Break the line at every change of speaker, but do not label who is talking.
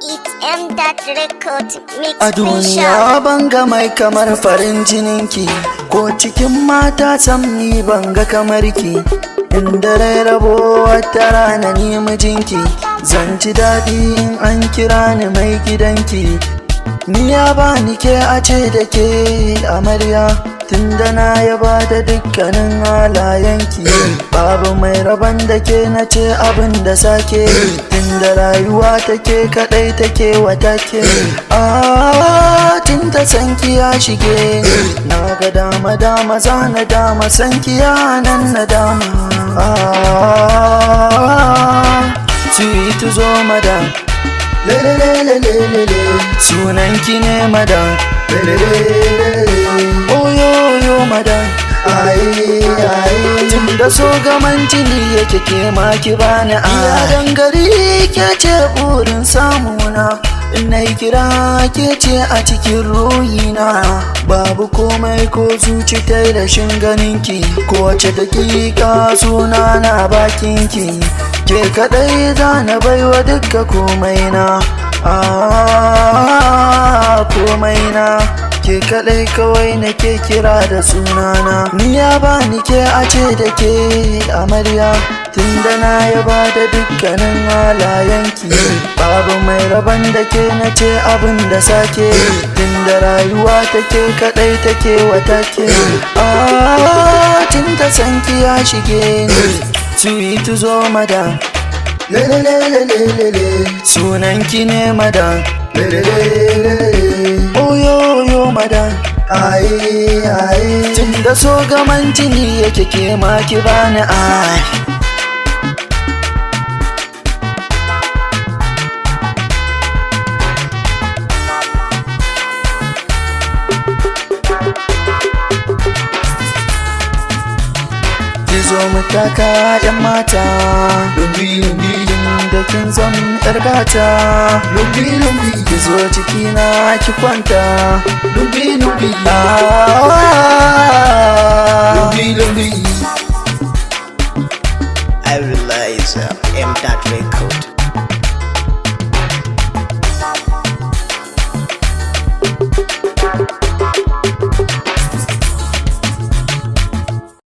It's M that record mix.
A duniya ban ga mai kamar farin jininki, ko cikin mata sam ni ban ga kamar ki. Inda rai rabo wata rana ni mijinki, zan ji daɗi in an kira ni mai gidanki. Ni ya bani ke a ce da ke amarya, tunda na yaba da dukkanin halayenki. Babu mai rabon da ke na ce abin da sake, tunda rayuwa take kadai take wata ke. Tunda sanki ya shige na ga dama dama zana dama sanki ya nan na dama. Sweet zo madam, lelelelelelele, sunanki ne madam. Oyoyo madam, tunda so gaman jini yake ke ma ki bani iya dangari ke ce burin samuna. Ina kira ke ce a cikin ruhina, babu komai ko zuci ta rashin ganinki. Kowace dakika suna na bakinki, ke kadai zana baiwa duka komai na. Komai na ke kadai kawai nake kira da sunana. Ni ya bani ke a ce da ke amarya, tunda na yaba da dukkanin halayenki. Babu mai rabon da ke na ce abin da sake, tunda rayuwa take kadai take wata ke. Tunda sanki ya shige ni, sweet zo madam, lelelelelele, sunanki ne madam. Oyoyo madam, tunda so gaman jini yake ke ma ki bani ai. Zo mu taka yan mata, lumbi da kin zam yar gata. Lumbi ki zo cikina ki kwanta. Lumbi